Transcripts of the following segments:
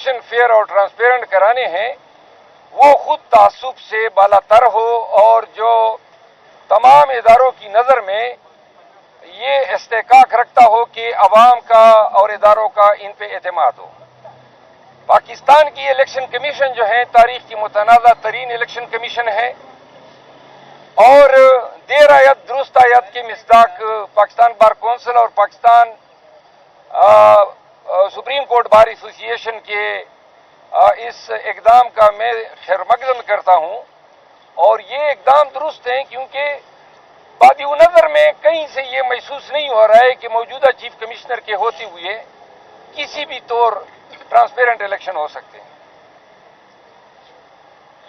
Election fair اور transparent کرانے ہیں وہ خود تعصب سے بالا تر ہو اور جو تمام اداروں کی نظر میں یہ استحقاق رکھتا ہو کہ عوام کا اور اداروں کا ان پہ اعتماد ہو۔ پاکستان کی الیکشن کمیشن جو ہے تاریخ کی متنازع ترین الیکشن کمیشن ہے اور دیر آیت درست آیت کے مصداق پاکستان بار کونسل اور پاکستان سپریم کورٹ بار ایسوسی ایشن کے اس اقدام کا میں خیر مقدم کرتا ہوں اور یہ اقدام درست ہیں کیونکہ بادی نظر میں کہیں سے یہ محسوس نہیں ہو رہا ہے کہ موجودہ چیف کمشنر کے ہوتے ہوئے کسی بھی طور ٹرانسپیرنٹ الیکشن ہو سکتے ہیں۔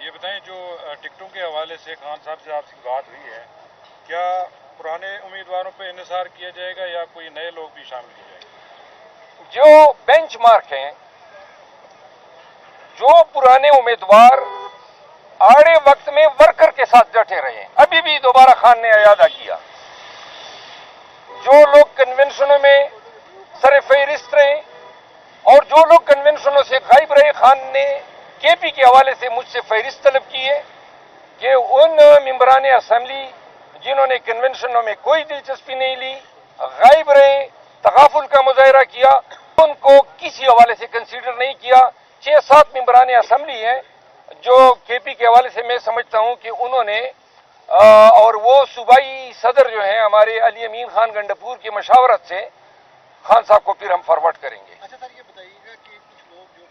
یہ بتائیں جو ٹکٹوں کے حوالے سے خان صاحب سے آپ کی بات ہوئی ہے کیا پرانے امیدواروں پہ انحصار کیا جائے گا یا کوئی نئے لوگ بھی شامل کیے جائیں گے؟ جو بینچ مارک ہیں، جو پرانے امیدوار آڑے وقت میں ورکر کے ساتھ ڈٹے رہے ہیں، ابھی بھی دوبارہ خان نے اعادہ کیا، جو لوگ کنونشنوں میں سر فہرست رہے اور جو لوگ کنونشنوں سے غائب رہے، خان نے کے پی کے حوالے سے مجھ سے فہرست طلب کی ہے کہ ان ممبران اسمبلی جنہوں نے کنونشنوں میں کوئی دلچسپی نہیں لی، غائب رہے، تغافل کا مظاہرہ کیا، ان کو کسی حوالے سے کنسیڈر نہیں کیا۔ 6-7 ممبران اسمبلی ہیں جو کے پی کے حوالے سے میں سمجھتا ہوں کہ انہوں نے اور وہ صوبائی صدر جو ہیں ہمارے علی امین خان گنڈپور کی مشاورت سے خان صاحب کو پھر ہم فارورڈ کریں گے۔ اچھا سر، یہ بتائیے گا کہ کچھ لوگ جو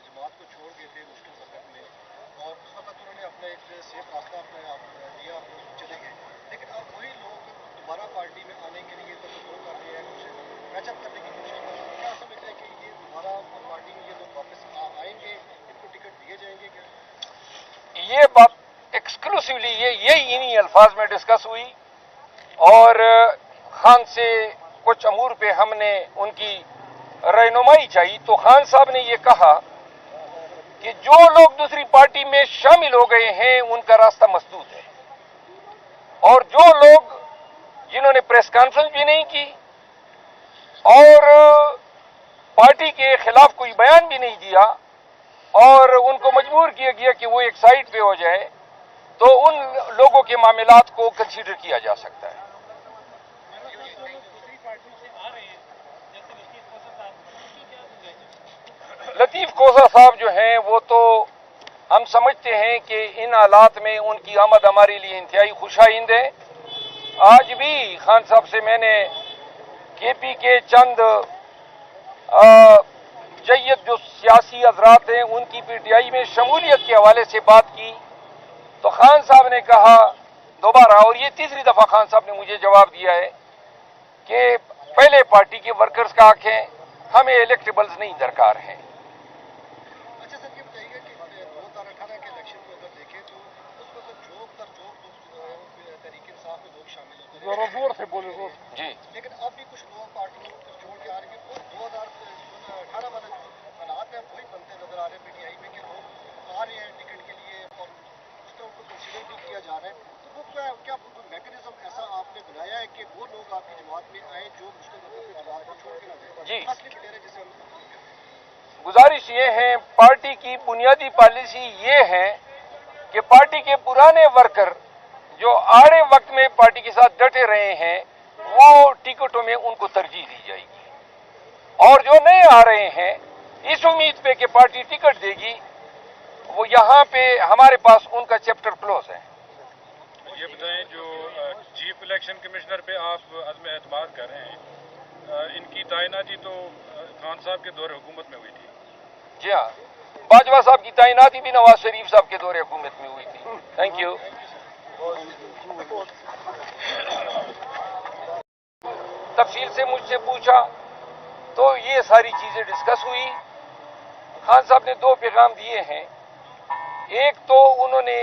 جماعت کو چھوڑ گئے تھے مشکل وقت میں اور اس وقت انہوں نے اپنا ایک سیف راستہ اپنے آپ لیا اور چلے گئے، لیکن اب وہی لوگ دوبارہ پارٹی میں آنے کے لیے تصور کر رہے ہیں، کچھ کیچ اپ کرنے کی کوشش کر رہے ہیں، کیا سمجھ رہے ہیں کہ یہ دوبارہ پارٹی میں یہ لوگ واپس آئیں گے، ان کو ٹکٹ دیے جائیں گے کیا؟ یہ بات ایکسکلوسیولی یہی انہی الفاظ میں ڈسکس ہوئی اور خان سے کچھ امور پہ ہم نے ان کی رہنمائی چاہی تو خان صاحب نے یہ کہا کہ جو لوگ دوسری پارٹی میں شامل ہو گئے ہیں ان کا راستہ مسدود ہے اور جو لوگ جنہوں نے پریس کانفرنس بھی نہیں کی اور پارٹی کے خلاف کوئی بیان بھی نہیں دیا اور ان کو مجبور کیا گیا کہ وہ ایک سائڈ پہ ہو جائے تو ان لوگوں کے معاملات کو کنسیڈر کیا جا سکتا ہے۔ لطیف کوزہ صاحب جو ہیں وہ تو ہم سمجھتے ہیں کہ ان حالات میں ان کی آمد ہمارے لیے انتہائی خوش آئند ہے۔ آج بھی خان صاحب سے میں نے کے پی کے چند جید جو سیاسی حضرات ہیں ان کی پی ٹی آئی میں شمولیت کے حوالے سے بات کی تو خان صاحب نے کہا دوبارہ، اور یہ تیسری دفعہ خان صاحب نے مجھے جواب دیا ہے کہ پہلے پارٹی کے ورکرز کا حق ہے، ہمیں الیکٹیبلز نہیں درکار ہیں۔ اچھا سر، یہ بتائیے گا کہ 2018 کے الیکشن کو اگر دیکھیں تو اس وقت جوک در جوک تحریک انصاف میں لوگ شامل ہوتے ہیں، زور سے بولے زور جی، لیکن اب بھی کچھ لوگ پارٹیوں کو چھوڑ کے آ رہے ہیں اور 2018 والا جو حالات ہیں وہی بنتے نظر آ رہے ہیں پی ٹی آئی میں کہ لوگ آ رہے ہیں ٹکٹ کے لیے اور اس طرح ان کو کنسیڈر بھی کیا جا رہا ہے، تو وہ کیا میکینزم ایسا آپ نے بنایا ہے کہ وہ لوگ آپ کی جماعت میں آئیں جو مشکل وقت میں جماعت کو چھوڑ کے نہ جائیں؟ جی، اصلی بٹیرے جسے ہم کہتے ہیں۔ گزارش یہ ہے، پارٹی کی بنیادی پالیسی یہ ہے کہ پارٹی کے پرانے ورکر جو آڑے وقت میں پارٹی کے ساتھ ڈٹے رہے ہیں وہ ٹکٹوں میں ان کو ترجیح دی جائے گی اور جو نئے آ رہے ہیں اس امید پہ کہ پارٹی ٹکٹ دے گی وہ یہاں پہ ہمارے پاس ان کا چیپٹر کلوز ہے۔ یہ بتائیں جو چیف الیکشن کمشنر پہ آپ عدم اعتماد کر رہے ہیں، ان کی تعیناتی تو خان صاحب کے دور حکومت میں ہوئی تھی۔ جی ہاں، باجوہ صاحب کی تعیناتی بھی نواز شریف صاحب کے دور حکومت میں ہوئی تھی۔ Thank you. تفصیل سے مجھ سے پوچھا تو یہ ساری چیزیں ڈسکس ہوئی۔ خان صاحب نے 2 پیغام دیے ہیں، ایک تو انہوں نے